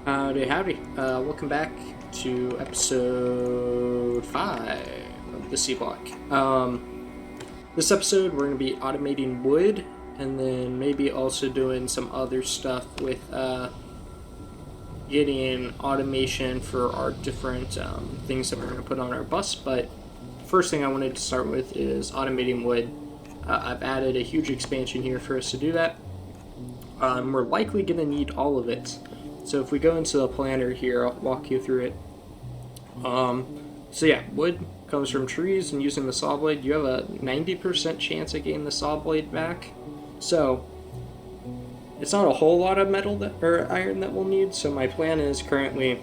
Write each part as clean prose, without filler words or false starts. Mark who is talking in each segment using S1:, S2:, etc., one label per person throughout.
S1: Howdy, howdy. Welcome back to episode 5 of the Seablock. This episode, we're going to be automating wood, and then maybe also doing some other stuff with getting automation for our different things that we're going to put on our bus. But first thing I wanted to start with is automating wood. I've added a huge expansion here for us to do that. We're likely going to need all of it. So if we go into the planner here, I'll walk you through it. So yeah, wood comes from trees, and using the saw blade, you have a 90% chance of getting the saw blade back. So it's not a whole lot of metal or iron that we'll need. So my plan is currently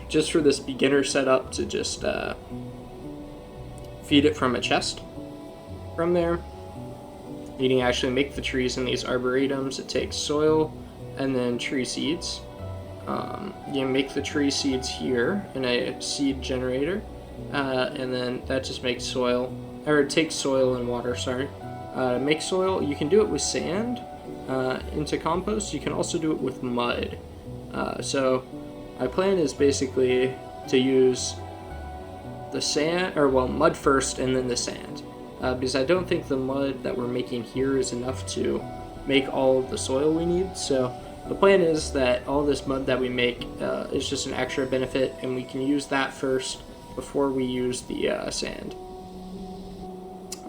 S1: just for this beginner setup to just feed it from a chest. From there, you can actually make the trees in these arboretums. It takes soil and then tree seeds. You make the tree seeds here in a seed generator, and then that just makes soil, or it takes soil and water, sorry. To make soil, you can do it with sand into compost. You can also do it with mud. So my plan is basically to use the sand, mud first and then the sand. Because I don't think the mud that we're making here is enough to make all of the soil we need. So the plan is that all this mud that we make is just an extra benefit, and we can use that first before we use the sand.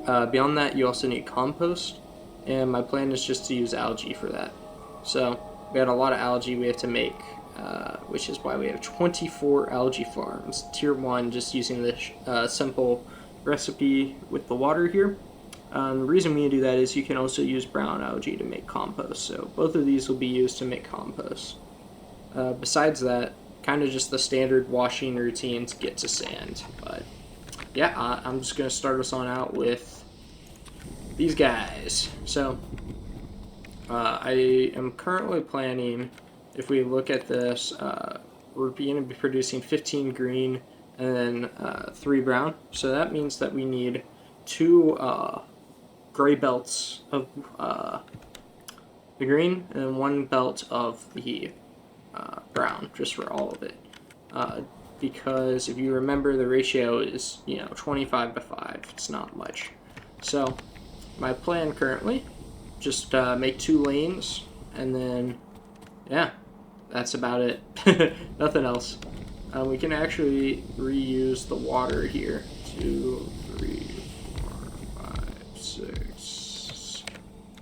S1: Beyond that, you also need compost, and my plan is just to use algae for that. So we got a lot of algae we have to make, which is why we have 24 algae farms. Tier 1, just using the simple recipe with the water here. The reason we do that is you can also use brown algae to make compost, so both of these will be used to make compost. Besides that, kind of just the standard washing routine to get to sand. But yeah, I'm just going to start us on out with these guys. So I am currently planning, if we look at this, we're going to be producing 15 green and then 3 brown. So that means that we need 2 gray belts of the green and 1 belt of the brown, just for all of it. Because if you remember, the ratio is 25 to 5. It's not much. So my plan currently, just make 2 lanes, and then yeah, that's about it. Nothing else. We can actually reuse the water here. 2, 3, 4, 5, 6,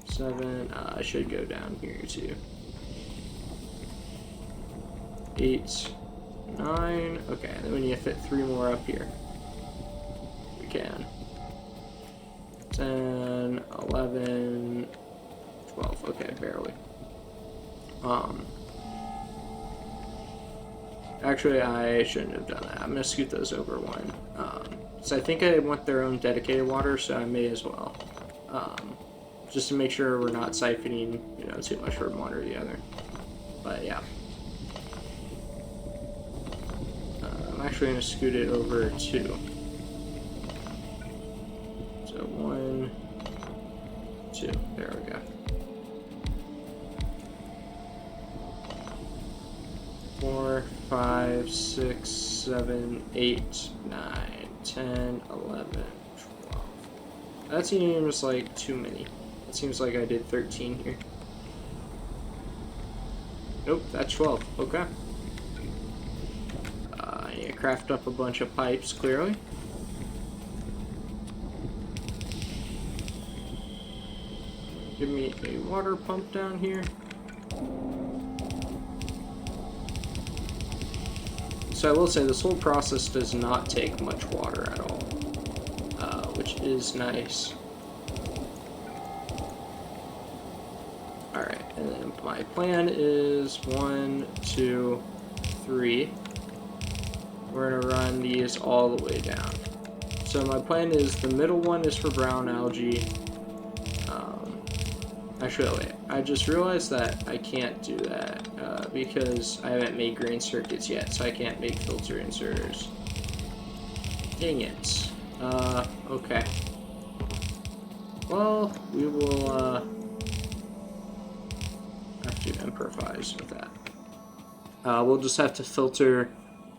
S1: 7. I should go down here too. 8, 9. Okay, and then we need to fit 3 more up here. We can. 10, 11, 12. Okay, barely. Actually, I shouldn't have done that. I'm going to scoot those over 1. So I think I want their own dedicated water, so I may as well. Just to make sure we're not siphoning, too much from one or the other. But yeah. I'm actually going to scoot it over 2. So 1, 2. There we go. 4, 5, 6, 7, 8, 9, 10, 11, 12. That seems like too many. It seems like I did 13 here. Nope, that's 12. Okay. I need to craft up a bunch of pipes, clearly. Give me a water pump down here. So I will say this whole process does not take much water at all, which is nice. Alright, and then my plan is 1, 2, 3. We're going to run these all the way down. So my plan is the middle one is for brown algae. Actually, wait, I just realized that I can't do that because I haven't made green circuits yet, so I can't make filter inserters. Dang it. Okay. Well, we will have to improvise with that. We'll just have to filter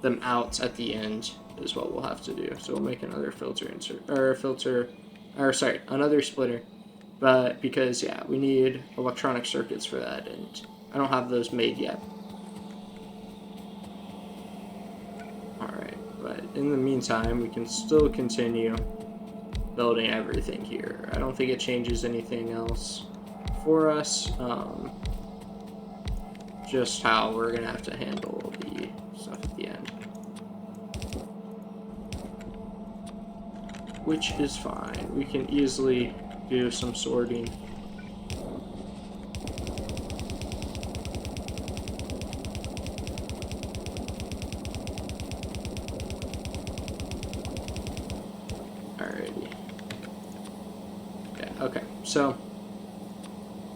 S1: them out at the end is what we'll have to do. So we'll make another filter insert, another splitter. But because, yeah, we need electronic circuits for that, and I don't have those made yet. Alright, but in the meantime, we can still continue building everything here. I don't think it changes anything else for us. Just how we're going to have to handle the stuff at the end. Which is fine. We can easily do some sorting. Alrighty. Yeah, okay. So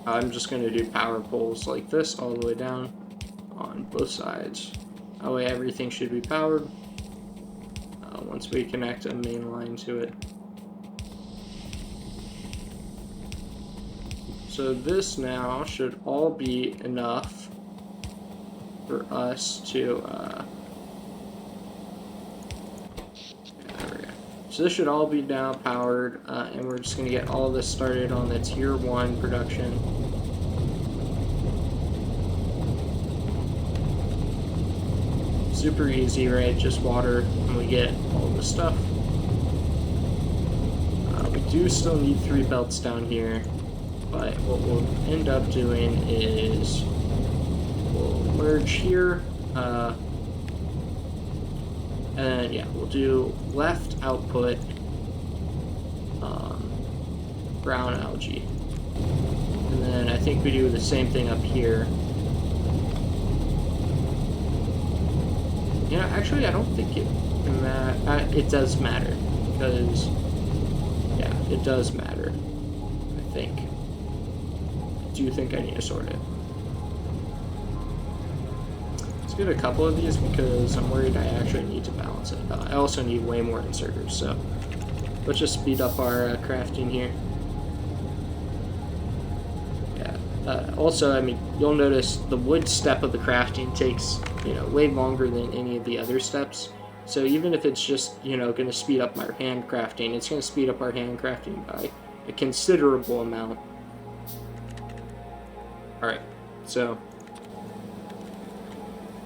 S1: I'm just going to do power poles like this all the way down on both sides. That way everything should be powered once we connect a main line to it. So this now should all be enough for us to, there we go. So this should all be now powered, and we're just going to get all this started on the tier 1 production. Super easy, right? Just water and we get all the stuff. We do still need 3 belts down here. But what we'll end up doing is we'll merge here, and yeah, we'll do left output brown algae, and then I think we do the same thing up here. You know, actually, I don't think it does matter, because yeah, it does matter. I think. Do you think I need to sort it? Let's get a couple of these because I'm worried I actually need to balance it. I also need way more inserters, so let's just speed up our crafting here. Yeah. Also, I mean, you'll notice the wood step of the crafting takes, you know, way longer than any of the other steps. So even if it's just, you know, going to speed up my hand crafting, it's going to speed up our hand crafting by a considerable amount. Alright, so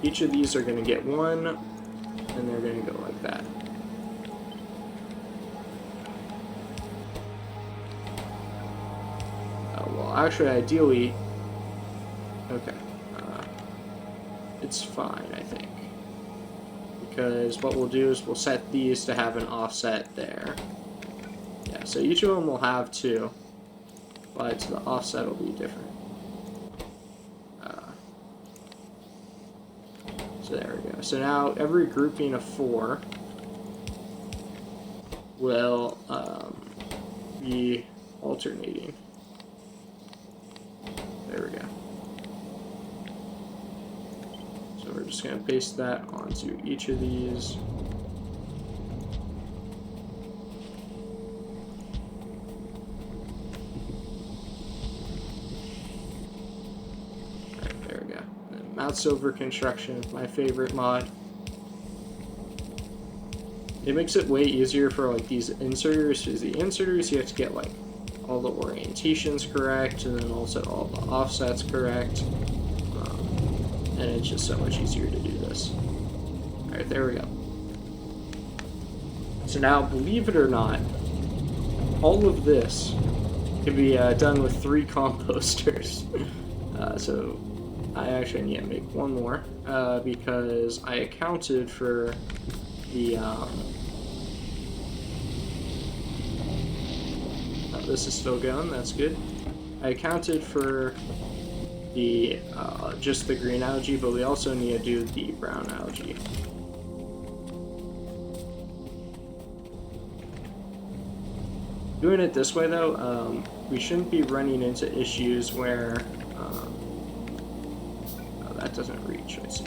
S1: each of these are going to get 1, and they're going to go like that. Well, actually, ideally, okay, it's fine, I think, because what we'll do is we'll set these to have an offset there. Yeah, so each of them will have 2, but the offset will be different. So there we go. So now every grouping of 4 will be alternating. There we go. So we're just going to paste that onto each of these. Silver construction, my favorite mod. It makes it way easier for like these inserters, because the inserters you have to get like all the orientations correct, and then also all the offsets correct, and it's just so much easier to do this. Alright, there we go. So now, believe it or not, all of this can be done with 3 composters. So I actually need to make 1 more, because I accounted for the, this is still going, that's good. I accounted for the, just the green algae, but we also need to do the brown algae. Doing it this way, though, we shouldn't be running into issues where, that doesn't reach, I see.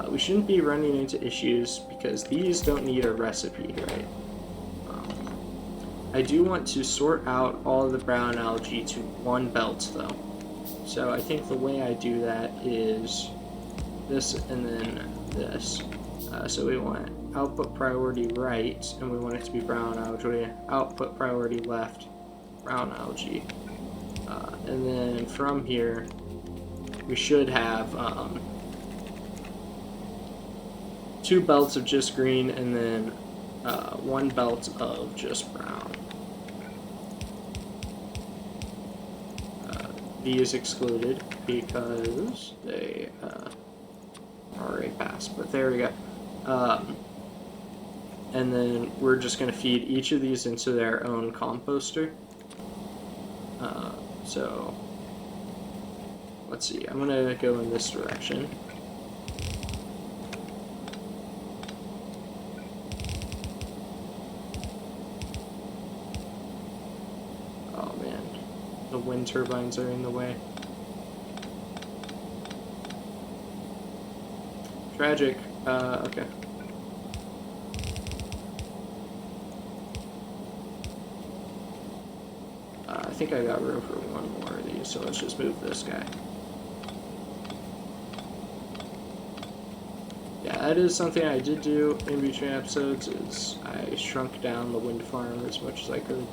S1: We shouldn't be running into issues because these don't need a recipe, right? I do want to sort out all of the brown algae to 1 belt, though. So I think the way I do that is this, and then this. So we want output priority right, and we want it to be brown algae. Output priority left, brown algae. And then from here, we should have 2 belts of just green, and then 1 belt of just brown. These excluded because they already passed, but there we go. And then we're just going to feed each of these into their own composter. So let's see, I'm going to go in this direction. Oh man, the wind turbines are in the way. Tragic. Okay. I think I got room for 1 more of these, so let's just move this guy. Yeah, that is something I did do in between episodes, is I shrunk down the wind farm as much as I could.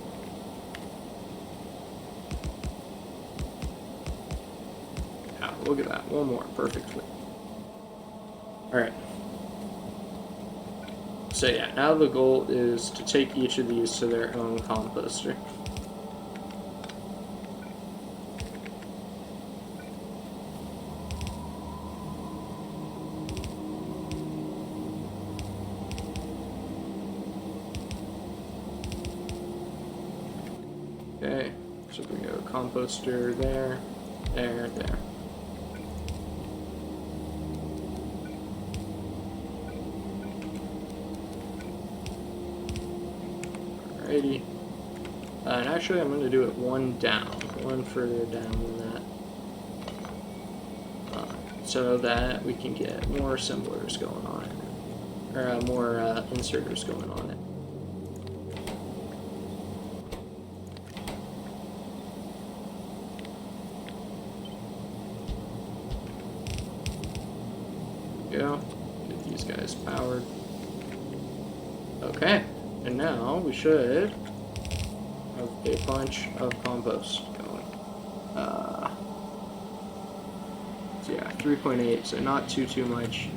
S1: Yeah, look at that. 1 more, perfectly. Alright. So yeah, now the goal is to take each of these to their own composter. Okay, so we go composter there, there, there. Alrighty. And actually I'm going to do it 1 down, 1 further down than that. So that we can get more assemblers going on it. Or more inserters going on it. Go. Get these guys powered. Okay. And now we should have a bunch of compost going. So yeah, 3.8, so not too much.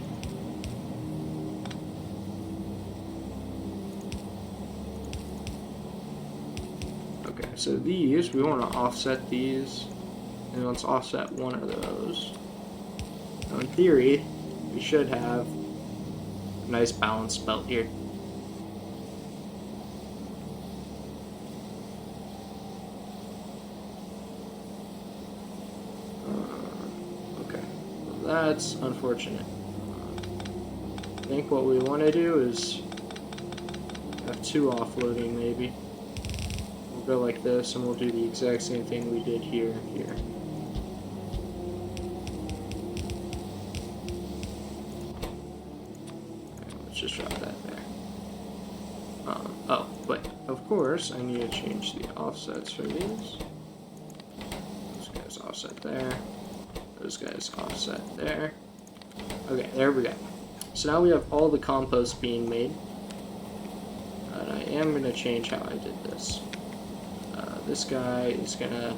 S1: Okay, so these, we want to offset these, and let's offset 1 of those. Now in theory, we should have a nice balanced belt here. That's unfortunate. I think what we want to do is have 2 offloading maybe. We'll go like this and we'll do the exact same thing we did here and here. Okay, let's just drop that there. Oh, but of course I need to change the offsets for these. Those guys offset there. Those guys offset there. Okay, there we go. So now we have all the compost being made. And I am going to change how I did this. This guy is going to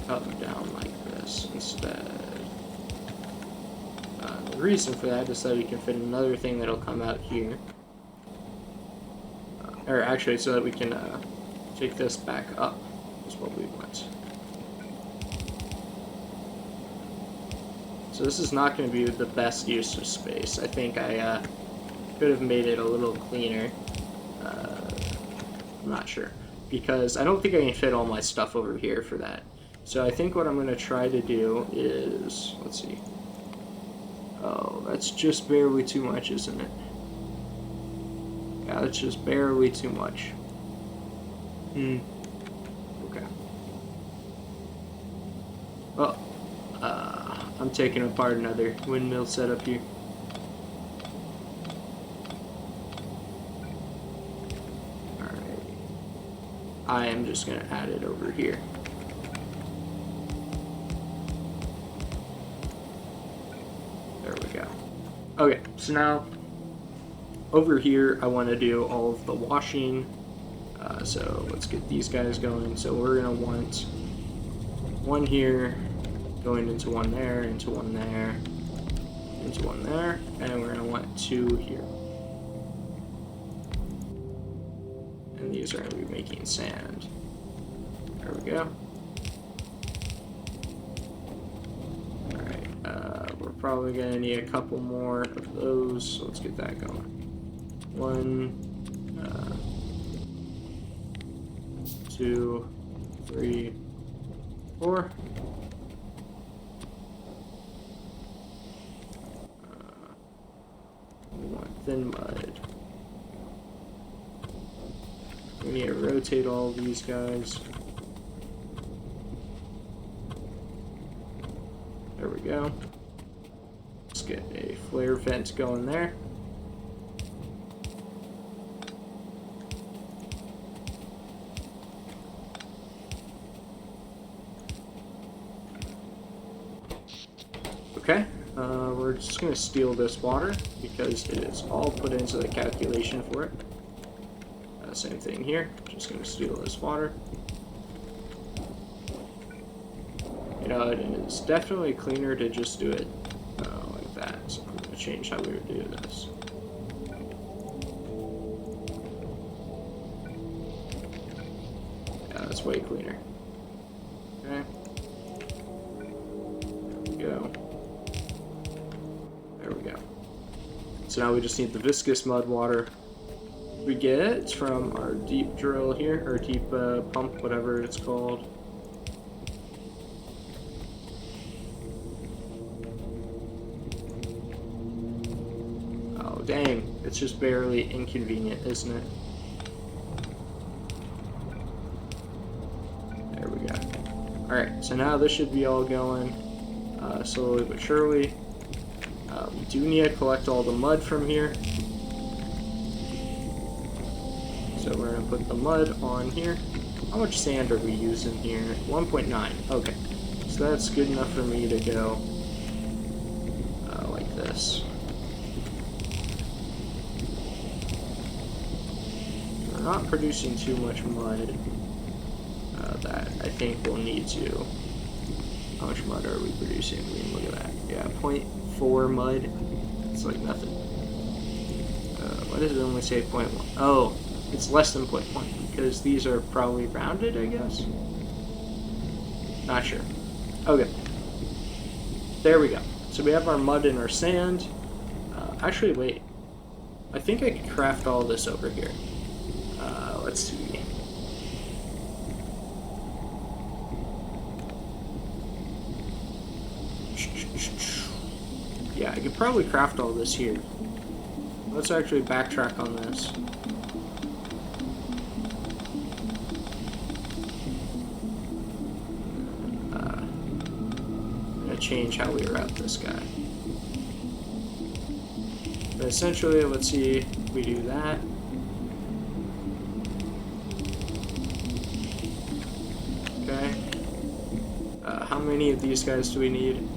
S1: come down like this instead. The reason for that is that we can fit another thing that'll come out here. Or actually, so that we can take this back up is what we want. So this is not going to be the best use of space. I think I could have made it a little cleaner. I'm not sure. Because I don't think I can fit all my stuff over here for that. So I think what I'm going to try to do is... Let's see. Oh, that's just barely too much, isn't it? Yeah, that's just barely too much. Okay. Oh. I'm taking apart another windmill setup here. Alright. I am just going to add it over here. There we go. Okay, so now over here I want to do all of the washing. So let's get these guys going. So we're going to want one here, going into one there, into one there, into one there, and we're going to want two here. And these are going to be making sand. There we go. Alright, we're probably going to need a couple more of those, so let's get that going. 1, 2, 3, 4. We want thin mud. We need to rotate all these guys. There we go. Let's get a flare vent going there. Okay, we're just going to steal this water because it is all put into the calculation for it. Same thing here, just going to steal this water. You know, it is definitely cleaner to just do it like that, so I'm going to change how we would do this. Yeah, that's way cleaner. Okay. There we go. There we go. So now we just need the viscous mud water we get from our deep drill here, or deep pump, whatever it's called. Oh dang, it's just barely inconvenient, isn't it? There we go. Alright, so now this should be all going slowly but surely. We do need to collect all the mud from here. So we're going to put the mud on here. How much sand are we using here? 1.9. Okay. So that's good enough for me to go like this. We're not producing too much mud that I think we'll need to. How much mud are we producing? We can look at that. Yeah, 0.4 mud. It's like nothing. Why does it only say 0.1? Oh. It's less than 0.1 because these are probably rounded, I guess. Not sure. Okay. There we go. So we have our mud and our sand. Actually, wait. I think I could craft all this over here. Let's see. Yeah, I could probably craft all this here. Let's actually backtrack on this. Change how we route this guy. But essentially, let's see if we do that. Okay. How many of these guys do we need?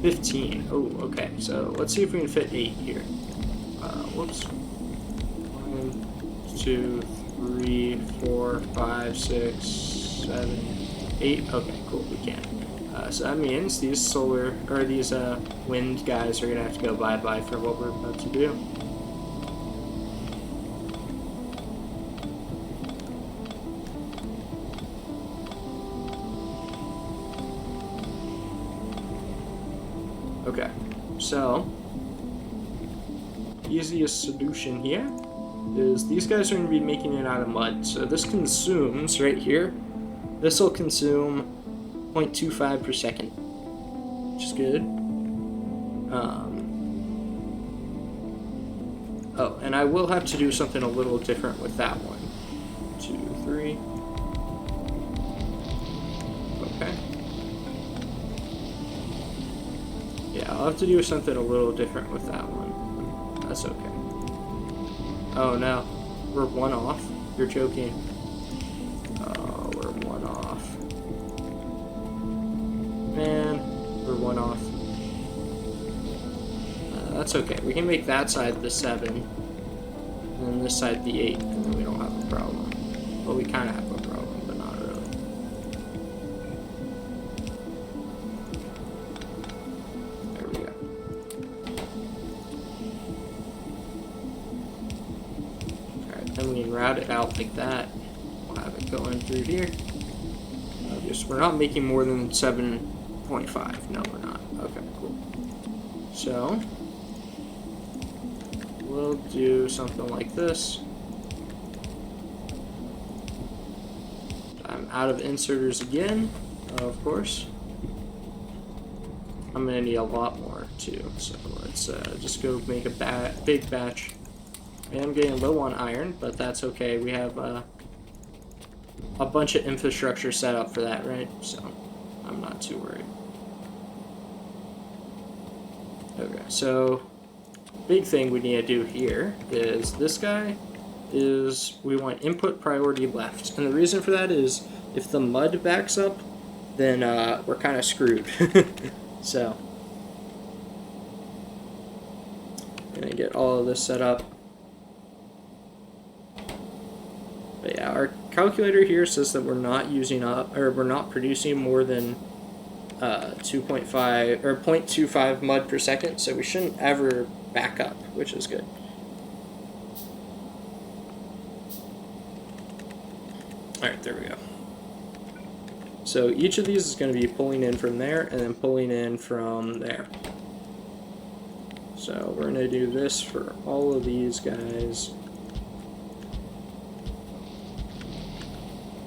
S1: 15. Oh, okay. So let's see if we can fit 8 here. Whoops. 1, 2, 3, 4, 5, 6, 7, 8. Okay, cool. We can. So that means these solar, or these wind guys are going to have to go bye-bye for what we're about to do. Okay, so easiest solution here is these guys are going to be making it out of mud. So this consumes, right here, this will consume 0.25 per second, which is good. Oh, and I will have to do something a little different with that one. 2, 3. Okay. Yeah, I'll have to do something a little different with that one. That's okay. Oh no, we're 1 off. You're joking. Oh, we're 1 off. Man, we're 1 off. That's okay. We can make that side the 7, and then this side the 8, and then we don't have a problem. Well, we kind of have a problem, but not really. There we go. Alright, then we can route it out like that. We'll have it going through here. We're not making more than 7.5. No, we're not. Okay, cool. So, we'll do something like this. I'm out of inserters again, of course. I'm going to need a lot more, too. So, let's just go make a big batch. I am getting low on iron, but that's okay. We have a bunch of infrastructure set up for that, right? So, I'm not too worried. Okay, so big thing we need to do here is this guy is we want input priority left. And the reason for that is if the mud backs up, then we're kind of screwed. So, I'm gonna get all of this set up. But yeah, our calculator here says that we're not using up, or we're not producing more than 2.5 or 0.25 mud per second, so we shouldn't ever back up, which is good. Alright, there we go. So each of these is going to be pulling in from there and then pulling in from there. So we're going to do this for all of these guys.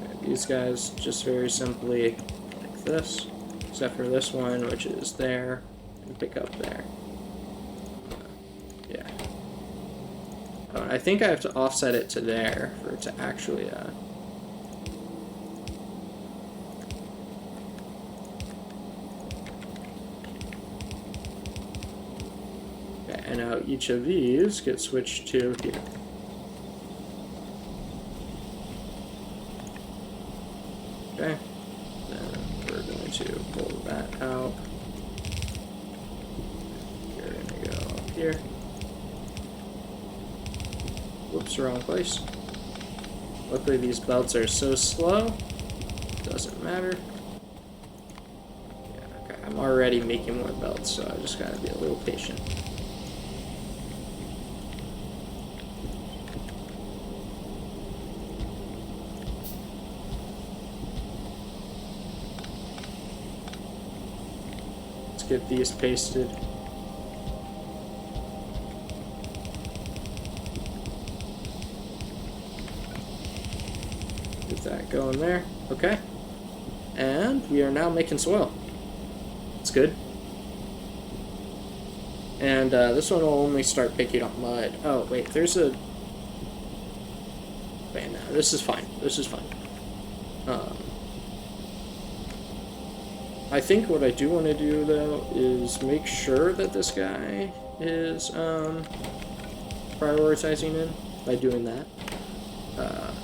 S1: Okay, these guys just very simply like this, except for this one, which is there, and pick up there. Yeah. Oh, and I think I have to offset it to there for it to actually and now each of these get switched to here. Okay, then we're going to pull that out. You're going to go up here. Whoops, wrong place. Luckily these belts are so slow, doesn't matter. Yeah, okay, I'm already making more belts, so I just gotta be a little patient. Get these pasted. Get that going there. Okay. And we are now making soil. It's good. And this one will only start picking up mud. Oh, wait, there's a... Wait, no, this is fine. This is fine. I think what I do want to do, though, is make sure that this guy is prioritizing in by doing that.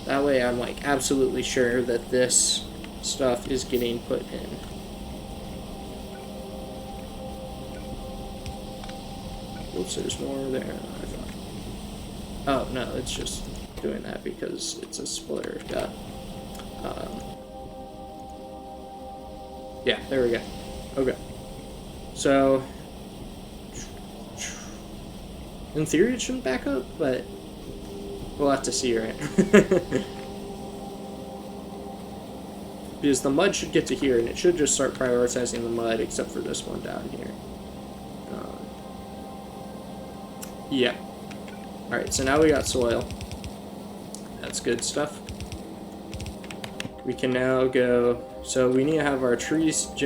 S1: That way I'm, like, absolutely sure that this stuff is getting put in. Oops, there's more there than I thought. Oh, no, it's just doing that because it's a splitter. Got yeah, there we go. Okay. So, in theory it shouldn't back up, but we'll have to see, right? Because the mud should get to here, and it should just start prioritizing the mud, except for this one down here. Yeah. Alright, so now we got soil. That's good stuff. We can now go... So we need to have our tree seed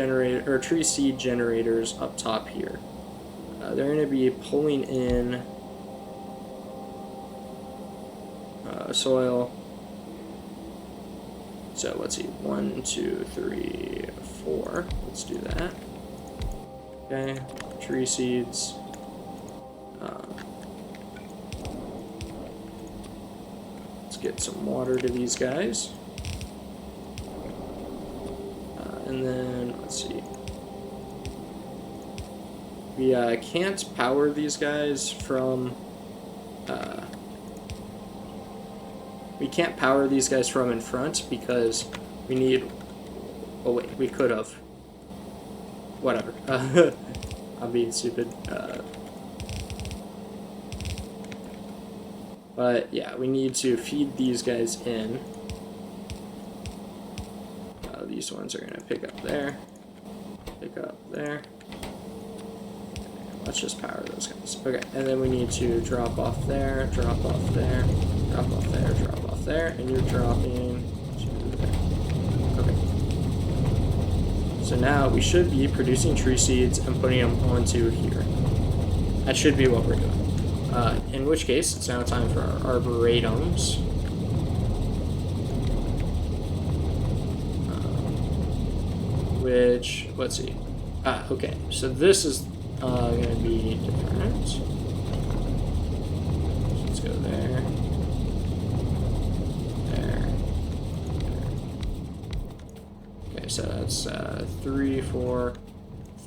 S1: generators up top here. They're going to be pulling in soil. So let's see, 1, 2, 3, 4. Let's do that. Okay, tree seeds. Let's get some water to these guys. And then, let's see. We can't power these guys from... we can't power these guys from in front because we need... Oh wait, we could have. Whatever. I'm being stupid. But yeah, we need to feed these guys in. These ones are gonna pick up there. Pick up there. Let's just power those guys. Okay, and then we need to drop off there, drop off there, drop off there, drop off there, and you're dropping to there. Okay. So now we should be producing tree seeds and putting them onto here. That should be what we're doing. In which case, it's now time for our arboretums. Which, let's see. Okay, so this is going to be different. So let's go there. There. Okay, so that's 3, 4,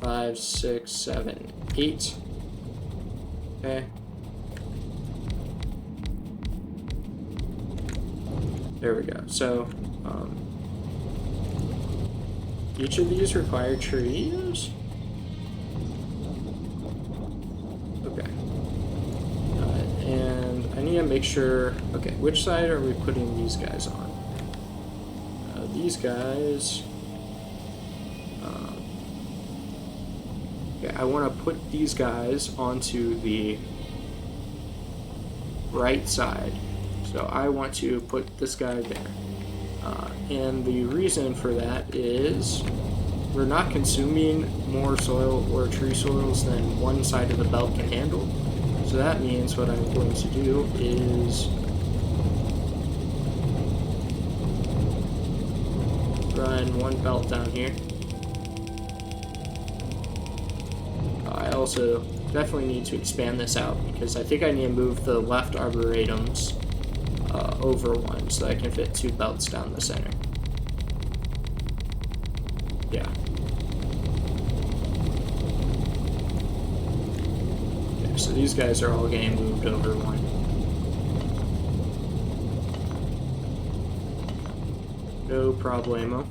S1: 5, 6, 7, 8. Okay. There we go. So, each of these require trees? Okay. And I need to make sure... Okay, which side are we putting these guys on? These guys... okay, I want to put these guys onto the right side. So I want to put this guy there. And the reason for that is we're not consuming more soil or tree soils than one side of the belt can handle. So that means what I'm going to do is run one belt down here. I also definitely need to expand this out because I think I need to move the left arboretums over one so I can fit 2 belts down the center. Yeah. Okay, so these guys are all getting moved over one. No problemo.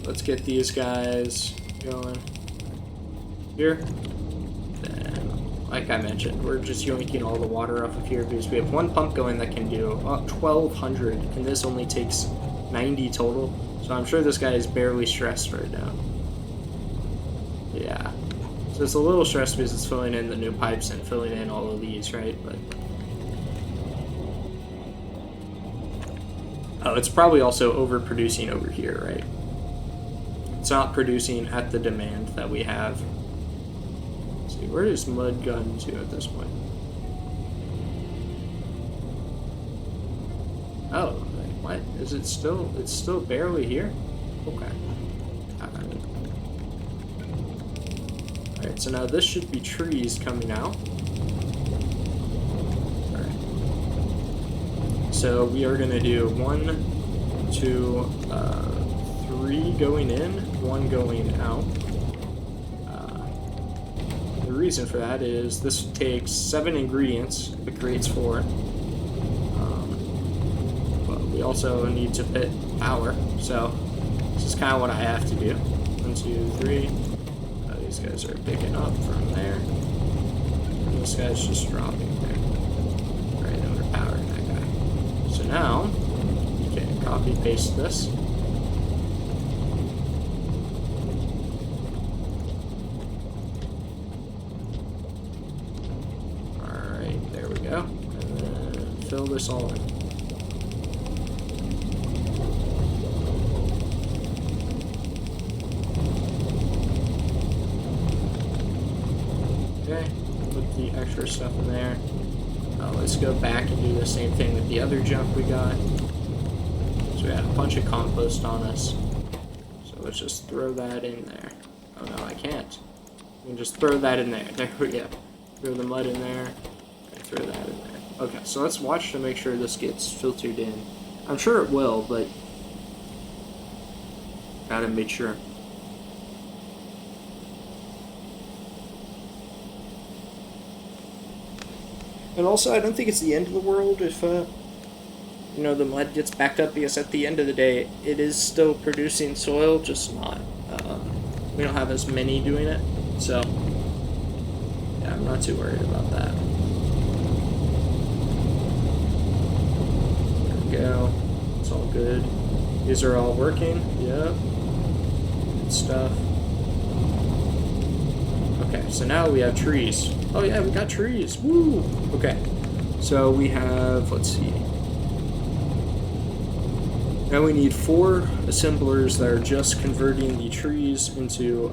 S1: Let's get these guys going here. Then, like I mentioned, we're just yoinking all the water off of here because we have one pump going that can do 1,200, and this only takes 90 total. So I'm sure this guy is barely stressed right now. Yeah. So it's a little stressed because it's filling in the new pipes and filling in all of these, right? But oh, it's probably also overproducing over here, right? It's not producing at the demand that we have. Let's see, where does mud gun to at this point? Oh, what? Is it still? It's still barely here? Okay. Alright, so now this should be trees coming out. Alright. So we are going to do 1, 2, 3 going in, 1 going out. The reason for that is this takes 7 ingredients, it creates 4. But we also need to put power, so this is kind of what I have to do. 1, 2, 3. These guys are picking up from there. And this guy's just dropping there. Right, and we're powering that guy. So now, you can copy paste this. Fill this all in. Okay, put the extra stuff in there. Let's go back and do the same thing with the other junk we got. So we had a bunch of compost on us. So let's just throw that in there. Oh no, I can't. And just throw that in there. There we go. Throw the mud in there. And throw that in there. Okay, so let's watch to make sure this gets filtered in. I'm sure it will, but gotta make sure. And also, I don't think it's the end of the world if, you know, the mud gets backed up, because at the end of the day, it is still producing soil, just not, we don't have as many doing it, so, yeah, I'm not too worried about that. There we go. It's all good. These are all working. Yep. Good stuff. Okay, so now we have trees. Oh yeah, we got trees. Woo! Okay, so we have, let's see. Now we need 4 assemblers that are just converting the trees into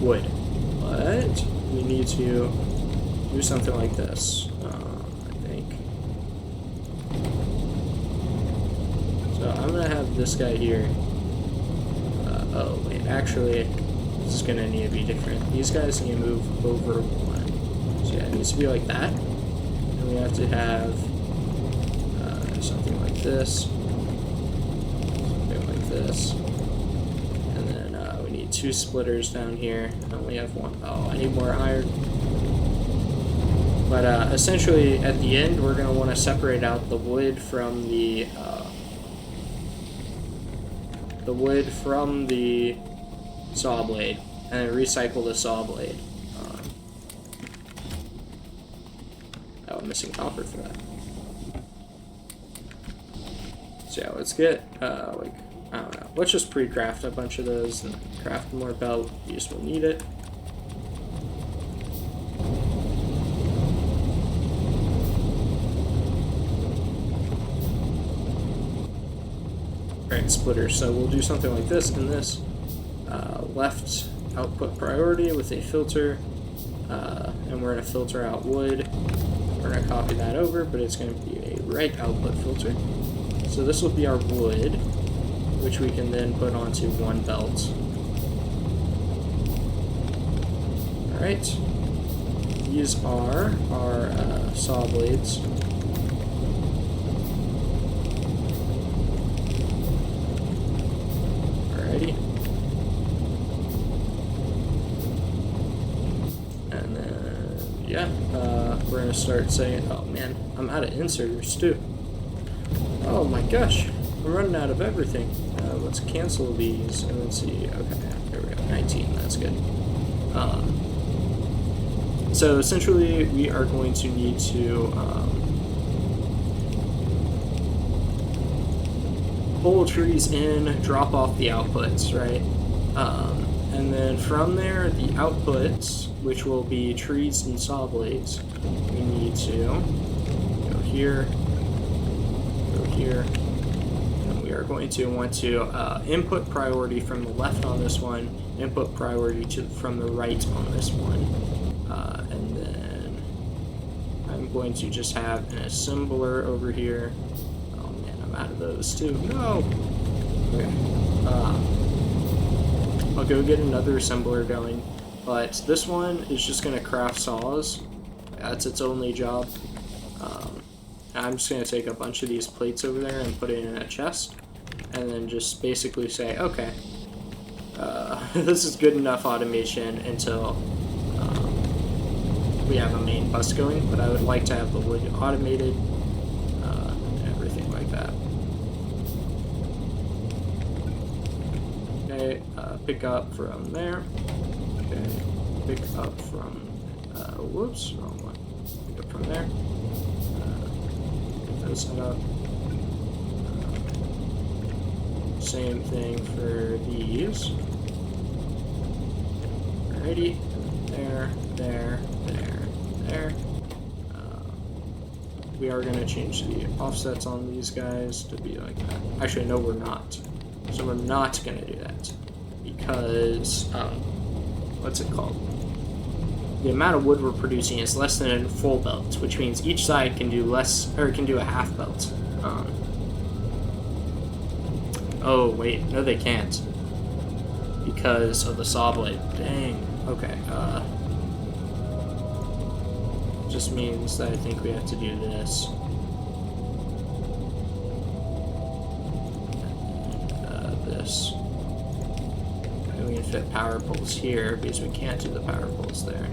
S1: wood. But we need to do something like this, I think. So I'm gonna have this guy here. Oh wait, actually, this is gonna need to be different. These guys need to move over 1. So yeah, it needs to be like that. And we have to have something like this. Something like this. And then we need 2 splitters down here. I only have 1. Oh, I need more iron. But essentially, at the end, we're gonna want to separate out the wood from the saw blade, and then recycle the saw blade. Oh, I'm missing copper for that. So yeah, let's get, like, I don't know, let's just pre-craft a bunch of those and craft more belt, because we'll need it. Alright, splitters, so we'll do something like this and this. Left output priority with a filter, and we're going to filter out wood. We're going to copy that over, but it's going to be a right output filter. So this will be our wood, which we can then put onto 1 belt. Alright, these are our saw blades. Alrighty. And then, yeah, we're going to start saying, oh man, I'm out of inserters too. Oh my gosh, I'm running out of everything. Let's cancel these and then see. Okay, there we go, 19, that's good. So essentially, we are going to need to pull trees in, drop off the outputs, right? And then from there, the outputs, which will be trees and saw blades, we need to go here, and we are going to want to input priority from the left on this one, input priority from the right on this one, and then I'm going to just have an assembler over here. Oh man, I'm out of those too. No! Okay. I'll go get another assembler going, but this one is just going to craft saws. That's its only job. I'm just going to take a bunch of these plates over there and put it in a chest, and then just basically say, okay, this is good enough automation until we have a main bus going, but I would like to have the wood automated, and everything like that. Okay, pick up from there. Okay, pick up from, whoops, wrong one. Pick up from there. Set up. Same thing for these. Alrighty, there. We are going to change the offsets on these guys to be like that. Actually, no, we're not. So we're not going to do that because, what's it called? The amount of wood we're producing is less than a full belt, which means each side can do less, or can do a half belt. Oh wait, no they can't. because of the saw blade. Dang. Okay. Just means that I think we have to do this. This. And we can fit power poles here because we can't do the power poles there.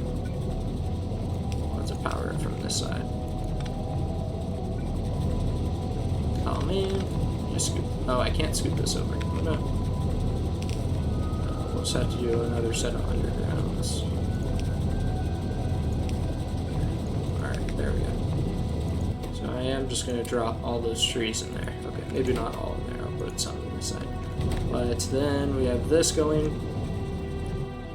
S1: Let's power it from this side. Oh man. Oh, I can't scoop this over. Oh no. We'll just have to do another set of undergrounds. Alright, there we go. So I am just going to drop all those trees in there. Okay, maybe not all in there. I'll put some on the side. But then we have this going.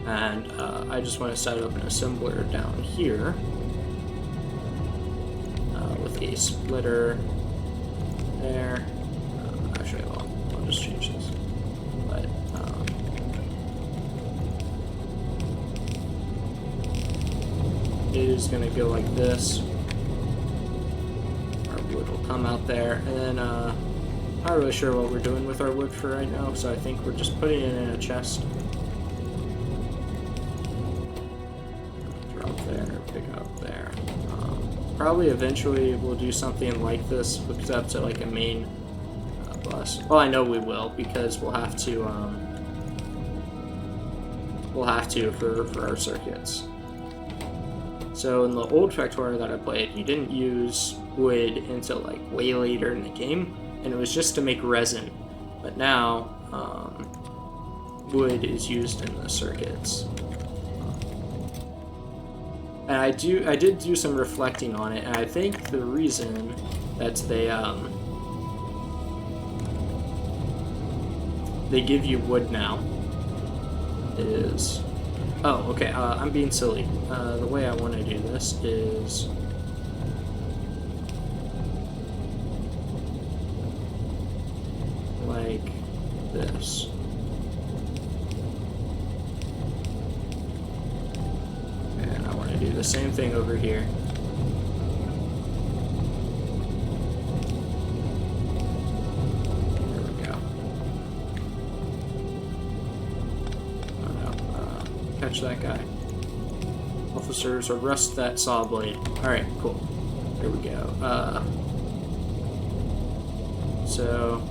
S1: And I just want to set up an assembler down here. With a splitter there. Actually, I'll just change this. But it is going to go like this. Our wood will come out there, and then I'm not really sure what we're doing with our wood for right now, so I think we're just putting it in a chest. Drop there, pick up there. Probably eventually we'll do something like this, hooked up to like a main bus. Well, I know we will, because we'll have to for our circuits. So in the old Factorio that I played, you didn't use wood until like way later in the game, and it was just to make resin. But now wood is used in the circuits. And I did do some reflecting on it, and I think the reason that they give you wood now is... Oh, okay, I'm being silly. The way I want to do this is... like this. And I want to do the same thing over here. There we go. Oh no, catch that guy. Officers, arrest that saw blade. Alright, cool. There we go. So...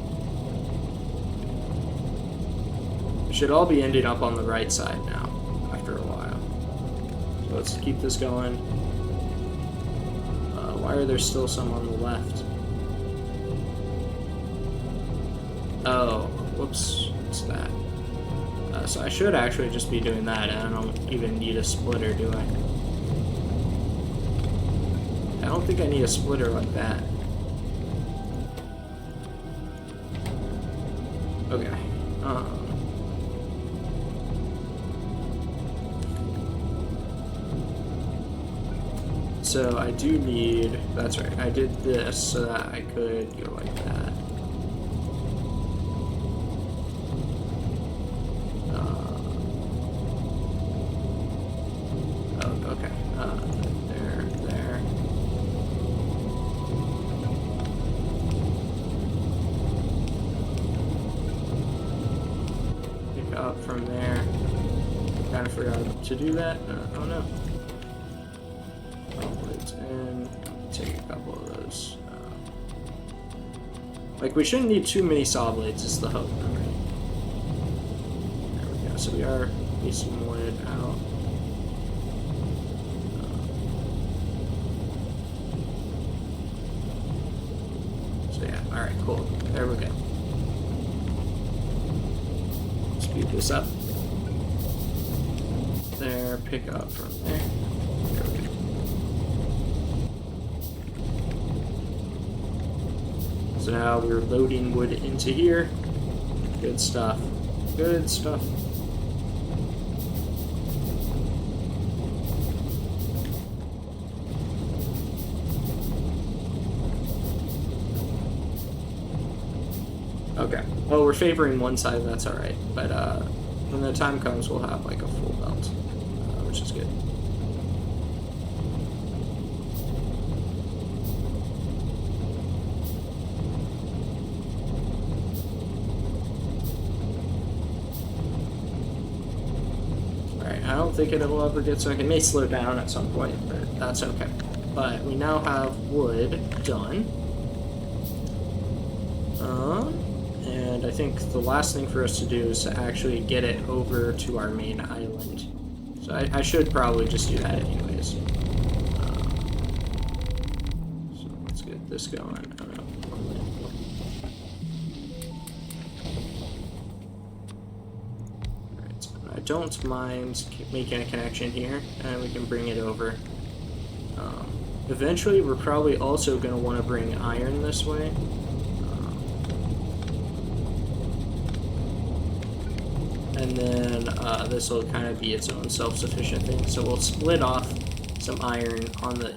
S1: we should all be ending up on the right side now, after a while. So let's keep this going. Why are there still some on the left? Oh, whoops, what's that? So I should actually just be doing that, and I don't even need a splitter, do I? I don't think I need a splitter like that. Okay. So I do need, that's right, I did this so that I could go like that. Oh, okay, there. Pick up from there. Kind of forgot to do that. Oh no. And take a couple of those. Like, we shouldn't need too many saw blades, is the hope. Right? There we go. So we are need some wood out. So yeah, alright, cool. There we go. Speed this up. There, pick up from there. There we go. So now we're loading wood into here. Good stuff. Good stuff. Okay. Well, we're favoring one side, that's alright. But when the time comes, we'll have like a full belt, which is good. think it'll ever get so. It may slow down at some point, but that's okay. But we now have wood done. And I think the last thing for us to do is to actually get it over to our main island. So I should probably just do that anyways. So let's get this going. Alright, so I don't mind making a connection here, and we can bring it over. Eventually, we're probably also going to want to bring iron this way. And then this will kind of be its own self-sufficient thing. So we'll split off some iron on the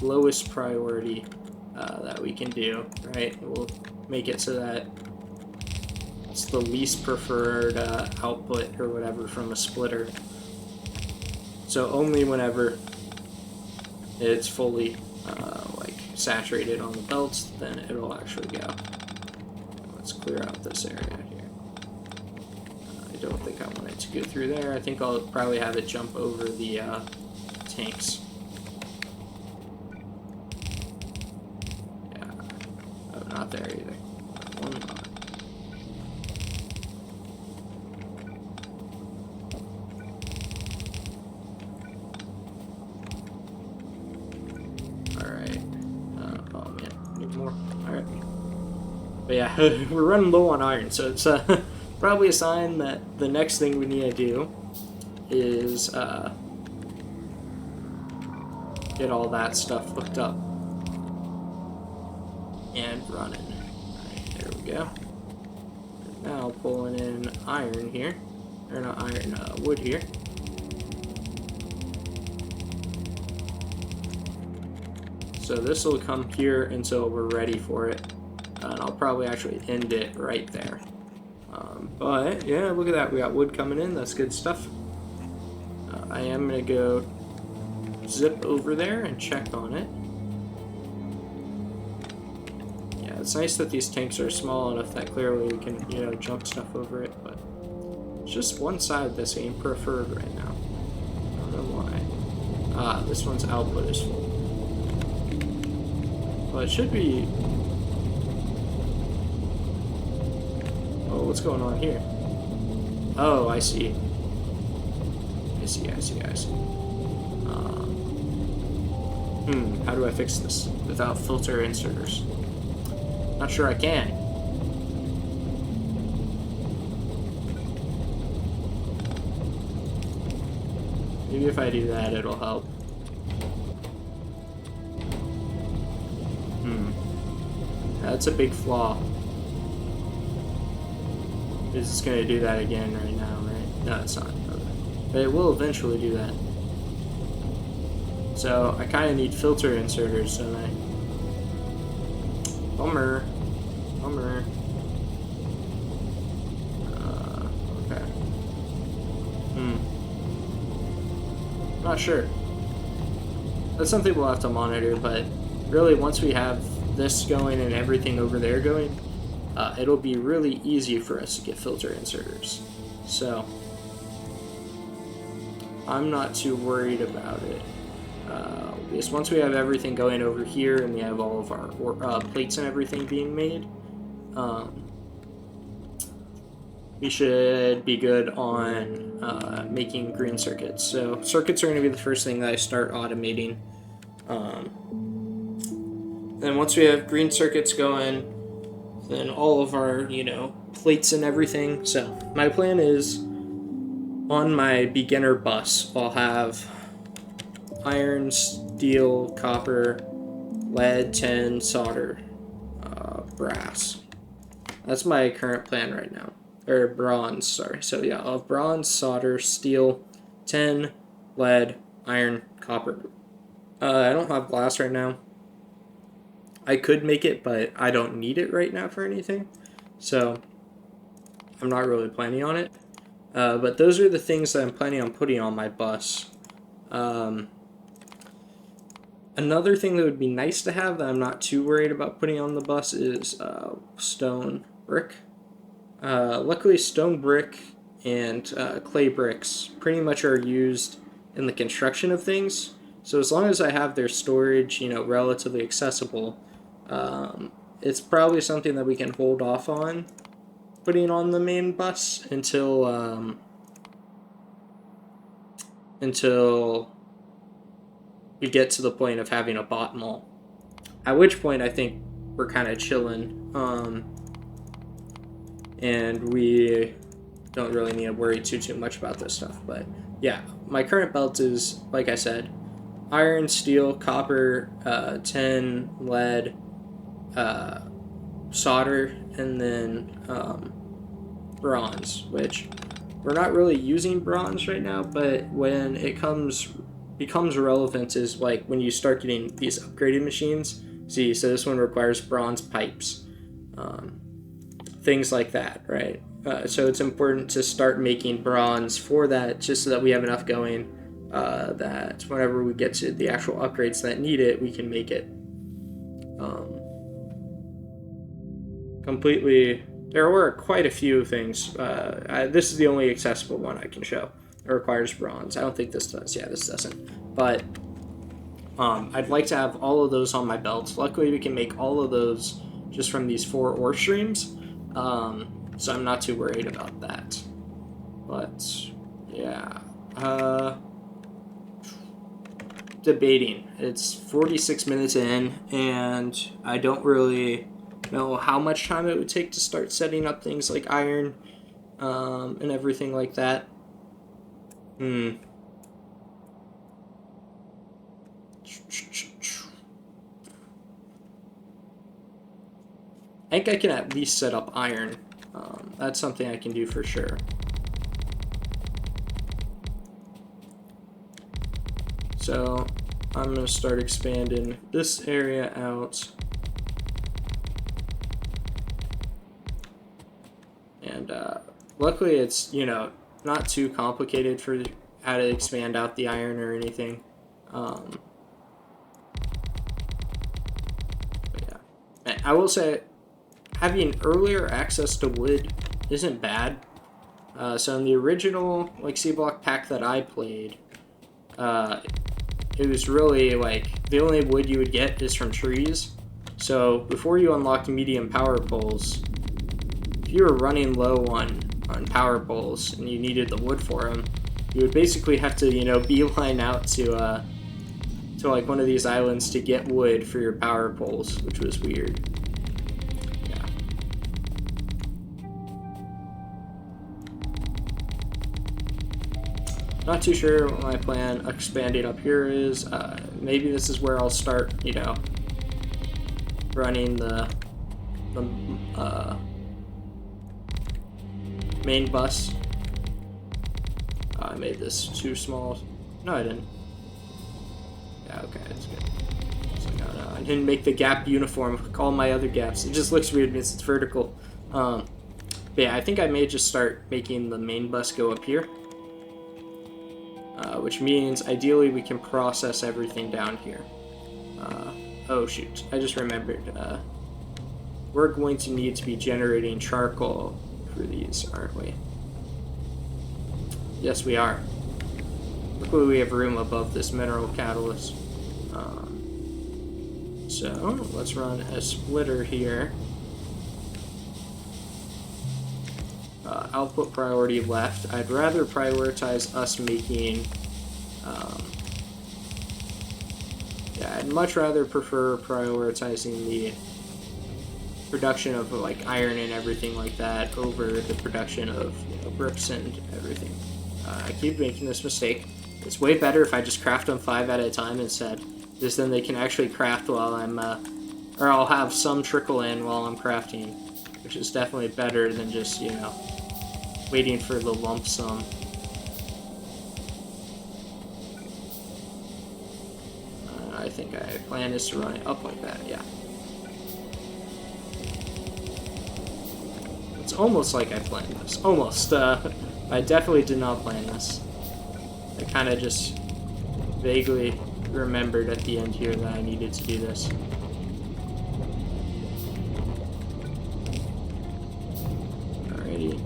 S1: lowest priority that we can do, right? We'll make it so that it's the least preferred output or whatever from a splitter. So only whenever it's fully saturated on the belts, then it'll actually go. Let's clear out this area here. I don't think I want it to go through there. I think I'll probably have it jump over the tanks. Yeah. Oh, not there either. One not. Alright. Oh man, need more. Alright. But yeah, we're running low on iron, so it's probably a sign that the next thing we need to do is get all that stuff hooked up and running. Alright, there we go. Now pulling in iron here, or not iron, wood here. So this will come here until we're ready for it, and I'll probably actually end it right there. But yeah, look at that, we got wood coming in, that's good stuff. I am going to go zip over there and check on it. Yeah, it's nice that these tanks are small enough that clearly we can, you know, jump stuff over it, but it's just one side that's being preferred right now. I don't know why. This one's output is full. Well, it should be... Oh, what's going on here? Oh, I see. I see. How do I fix this without filter inserters? Not sure I can. Maybe if I do that, it'll help. That's a big flaw. It's going to do that again right now, right? No, it's not. Okay. But it will eventually do that. So I kind of need filter inserters, don't I? Bummer. Okay. Not sure. That's something we'll have to monitor, but really once we have this going and everything over there going, it'll be really easy for us to get filter inserters. So I'm not too worried about it. Because once we have everything going over here and we have all of our plates and everything being made, we should be good on making green circuits. So circuits are going to be the first thing that I start automating. Then once we have green circuits going, then all of our, you know, plates and everything. So my plan is on my beginner bus, I'll have iron, steel, copper, lead, tin, solder, brass. That's my current plan right now. Or bronze, sorry. So yeah, I'll have bronze, solder, steel, tin, lead, iron, copper. I don't have glass right now. I could make it, but I don't need it right now for anything. So I'm not really planning on it. But those are the things that I'm planning on putting on my bus. Another thing that would be nice to have that I'm not too worried about putting on the bus is stone brick. Luckily, stone brick and clay bricks pretty much are used in the construction of things. So as long as I have their storage, relatively accessible, it's probably something that we can hold off on putting on the main bus until we get to the point of having a bot mall. At which point I think we're kind of chilling, and we don't really need to worry too much about this stuff. But yeah, my current belt is, like I said, iron, steel, copper, tin, lead, solder, and then bronze, which we're not really using bronze right now, but when it becomes relevant is like when you start getting these upgraded machines. See, so this one requires bronze pipes, things like that, right? So it's important to start making bronze for that, just so that we have enough going, that whenever we get to the actual upgrades that need it, we can make it completely. There were quite a few things. This is the only accessible one I can show. It requires bronze. I don't think this does. Yeah, this doesn't. But I'd like to have all of those on my belt. Luckily, we can make all of those just from these 4 ore streams. So I'm not too worried about that. But, yeah. Debating. It's 46 minutes in, and I don't really know how much time it would take to start setting up things like iron, and everything like that. I think I can at least set up iron. That's something I can do for sure. So I'm going to start expanding this area out. And luckily it's, not too complicated for how to expand out the iron or anything. But yeah. I will say, having earlier access to wood isn't bad. So in the original Seablock pack that I played, it was really the only wood you would get is from trees. So before you unlocked medium power poles, if you were running low on power poles and you needed the wood for them, you would basically have to beeline out to one of these islands to get wood for your power poles, which was weird. Not too sure what my plan expanding up here is. Maybe this is where I'll start, running the main bus. I made this too small. No, I didn't. Yeah, okay, that's good. So no, I didn't make the gap uniform like all my other gaps. It just looks weird because it's vertical. But yeah, I think I may just start making the main bus go up here. Which means ideally we can process everything down here. Oh shoot, I just remembered. We're going to need to be generating charcoal for these, aren't we? Yes, we are. Luckily we have room above this mineral catalyst. So let's run a splitter here. Output priority left. I'd rather prioritize us making... I'd much rather prefer prioritizing the production of iron and everything like that over the production of bricks and everything. I keep making this mistake. It's way better if I just craft them 5 at a time instead, because then they can actually craft while I'm, or I'll have some trickle in while I'm crafting, which is definitely better than just, waiting for the lump sum. I think my plan is to run it up like that, yeah. It's almost like I planned this. Almost. I definitely did not plan this. I kind of just vaguely remembered at the end here that I needed to do this. Alrighty.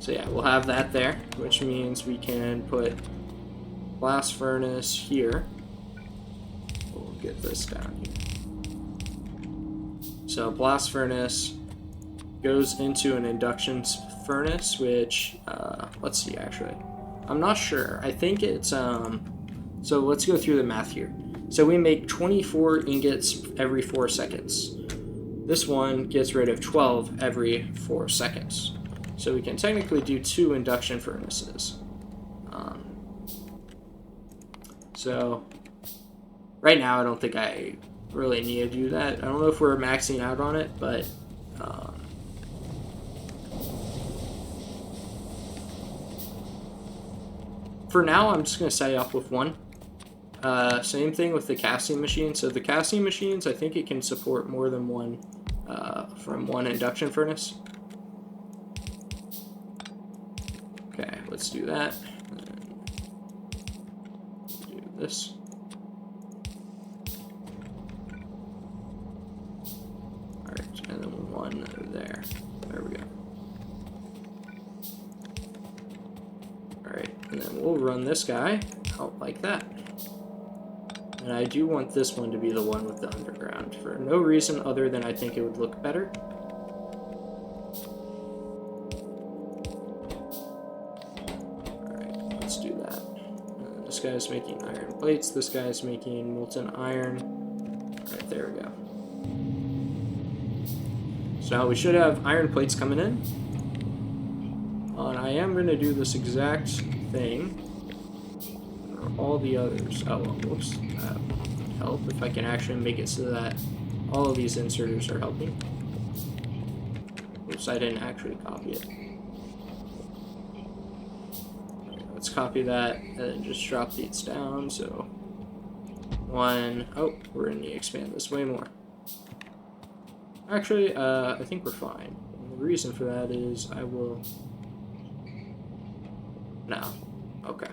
S1: So yeah, we'll have that there, which means we can put blast furnace here. We'll get this down here. So blast furnace goes into an induction furnace, which, let's see, actually. I'm not sure. I think it's, so let's go through the math here. So we make 24 ingots every 4 seconds. This one gets rid of 12 every 4 seconds. So we can technically do 2 induction furnaces. So right now I don't think I really need to do that. I don't know if we're maxing out on it, but for now I'm just going to set it up with 1. Same thing with the casting machine. So the casting machines, I think it can support more than one from 1 induction furnace. Okay, let's do that. Do this. Alright, and then 1 there. There we go. Alright, and then we'll run this guy out like that. And I do want this one to be the one with the underground for no reason other than I think it would look better. Alright, let's do that. This guy's making iron plates, this guy's making molten iron. Alright, there we go. So now we should have iron plates coming in. And I am going to do this exact thing for all the others. Oh, well, whoops. That would help if I can actually make it so that all of these inserters are helping. Oops, I didn't actually copy it. Okay, let's copy that and then just drop these down. So 1. Oh, we're going to expand this way more. Actually, I think we're fine. And the reason for that is I will... No. Okay.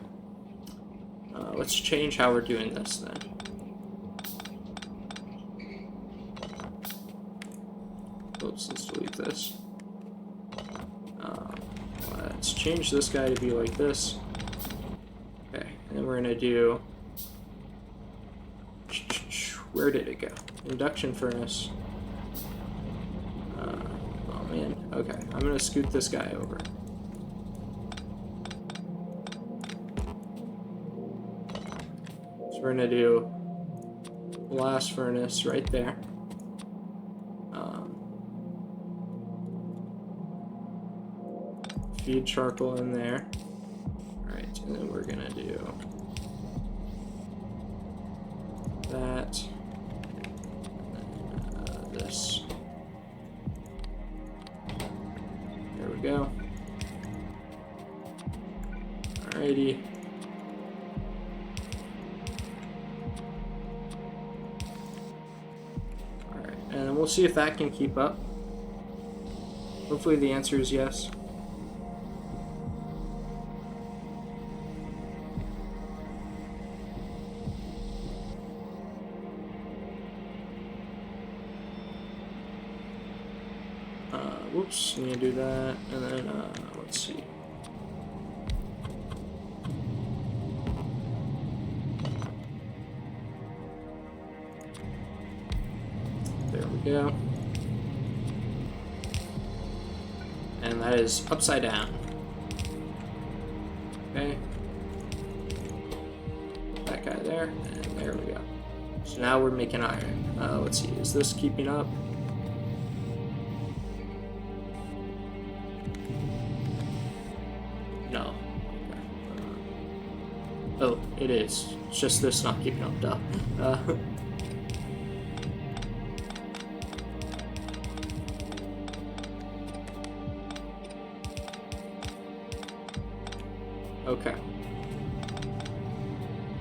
S1: Let's change how we're doing this then. Oops, let's delete this. Let's change this guy to be like this. Okay, and then we're gonna do... Where did it go? Induction furnace. Oh man, okay. I'm gonna scoot this guy over. So we're gonna do blast furnace right there. Feed charcoal in there. Alright, and then we're gonna do that. And then, this. There we go. Alrighty. Alright, and we'll see if that can keep up. Hopefully the answer is yes. Whoops, need to do that, and then, let's see. There we go. And that is upside down. Okay. That guy there, and there we go. So now we're making iron. Let's see, is this keeping up? No. Oh, it is. It's just this not keeping up, duh. Okay.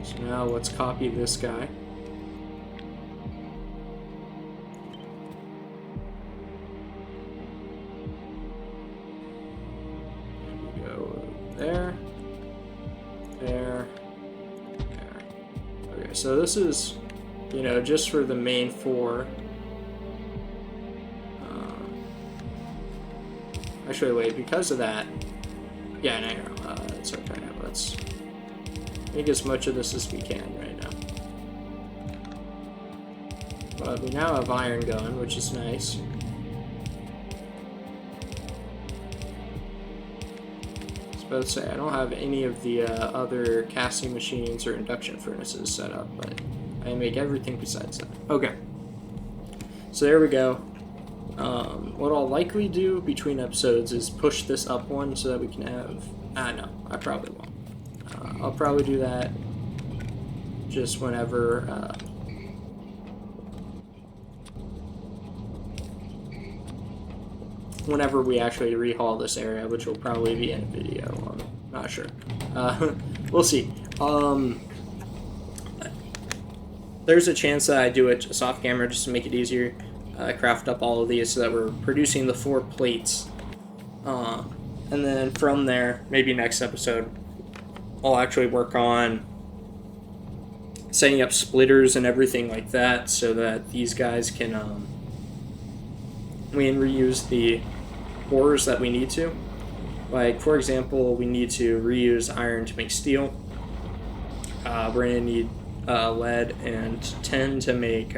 S1: So now let's copy this guy. So this is, you know, just for the main 4. Actually, wait, because of that, Yeah, no, it's okay. Let's make as much of this as we can right now. But we now have iron going, which is nice. I was about to say, I don't have any of the other casting machines or induction furnaces set up, but I make everything besides that. Okay. So there we go. What I'll likely do between episodes is push this up one so that we can have... no, I probably won't. I'll probably do that just whenever... whenever we actually rehaul this area, which will probably be in a video. I'm not sure. We'll see. There's a chance that I do it just off camera just to make it easier. Craft up all of these so that we're producing the 4 plates. And then from there, maybe next episode, I'll actually work on setting up splitters and everything like that so that these guys can we can reuse the ores that we need to. Like, for example, we need to reuse iron to make steel. We're going to need lead and tin to make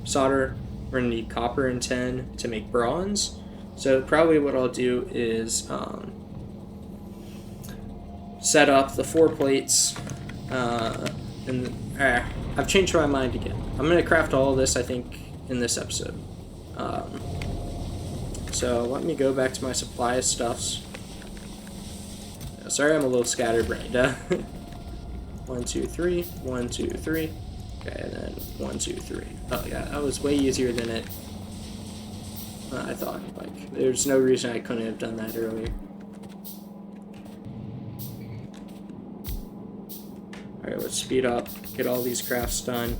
S1: solder. We're going to need copper and tin to make bronze. So probably what I'll do is set up the 4 plates. And I've changed my mind again. I'm going to craft all of this, I think, in this episode. So let me go back to my supply of stuffs. Sorry, I'm a little scatterbrained. 1, 2, 3. 1, 2, 3. Okay, and then 1, 2, 3. Oh yeah, that was way easier than it. I thought. Like, there's no reason I couldn't have done that earlier. Alright, let's speed up. Get all these crafts done.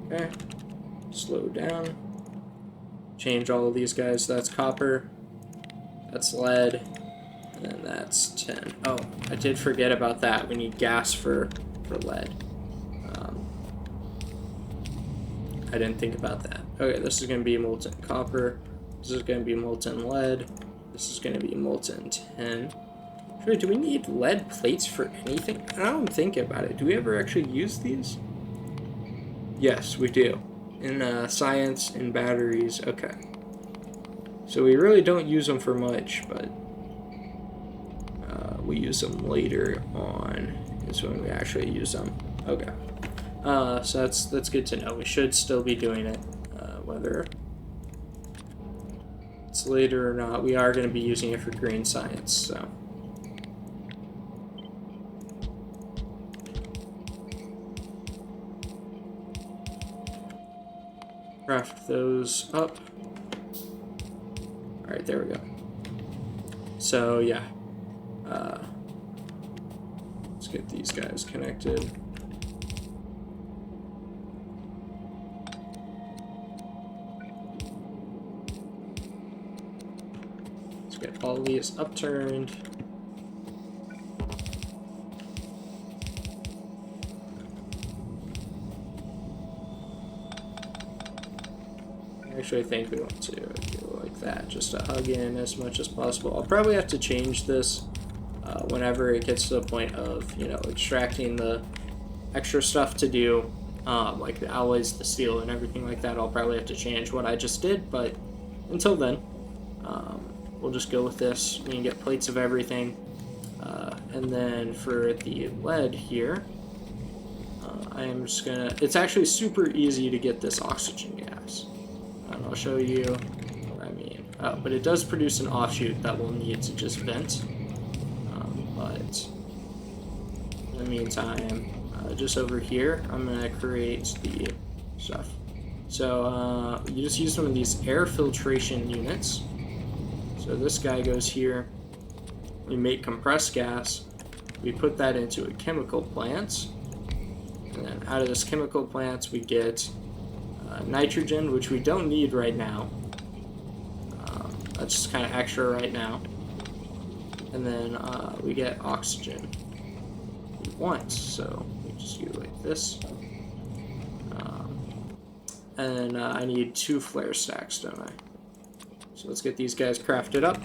S1: Okay. Slow down. Change all of these guys. That's copper. That's lead. And then that's tin. Oh, I did forget about that. We need gas for lead. I didn't think about that. Okay, this is going to be molten copper. This is going to be molten lead. This is going to be molten tin. Actually, do we need lead plates for anything? I don't think about it. Do we ever actually use these? Yes, we do. In science, in batteries. Okay. So we really don't use them for much, but we use them later on is when we actually use them. Okay. So that's good to know. We should still be doing it, whether it's later or not. We are going to be using it for green science, so. Craft those up. Alright, there we go. So, yeah. Let's get these guys connected. Let's get all these upturned. Actually, I think we want to do it like that, just to hug in as much as possible. I'll probably have to change this whenever it gets to the point of, you know, extracting the extra stuff to do, like the alloys, the steel, and everything like that. I'll probably have to change what I just did, but until then, we'll just go with this. We can get plates of everything. And then for the lead here, I am just gonna... It's actually super easy to get this oxygen gas. And I'll show you what I mean. But it does produce an offshoot that we'll need to just vent. But in the meantime, just over here, I'm going to create the stuff. So you just use one of these air filtration units. So this guy goes here. We make compressed gas. We put that into a chemical plant. And then out of this chemical plant, we get nitrogen, which we don't need right now. That's just kind of extra right now. And then we get oxygen we want, so we just do like this. And I need 2 flare stacks, don't I? So let's get these guys crafted up.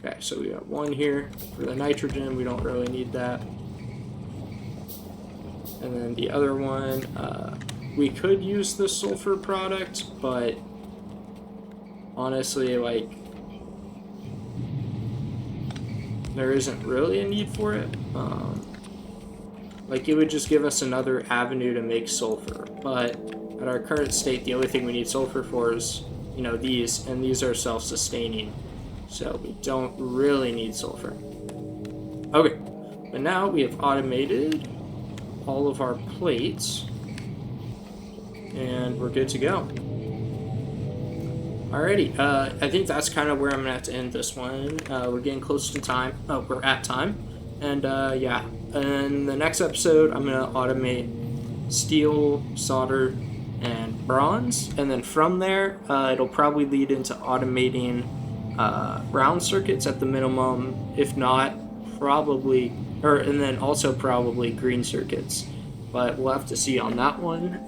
S1: Okay, so we got one here for the nitrogen. We don't really need that. And then the other one, we could use the sulfur product, but honestly, like, there isn't really a need for it. Like, it would just give us another avenue to make sulfur, but at our current state, the only thing we need sulfur for is, you know, these, and these are self-sustaining, so we don't really need sulfur. Okay, but now we have automated all of our plates, and we're good to go. Alrighty, I think that's kind of where I'm gonna have to end this one. We're getting close to time. Oh, we're at time. And yeah, in the next episode, I'm gonna automate steel, solder, and bronze. And then from there, it'll probably lead into automating brown circuits at the minimum. If not, probably, and then also probably green circuits. But we'll have to see on that one.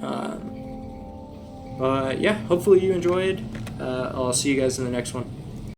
S1: But yeah, hopefully you enjoyed. I'll see you guys in the next one.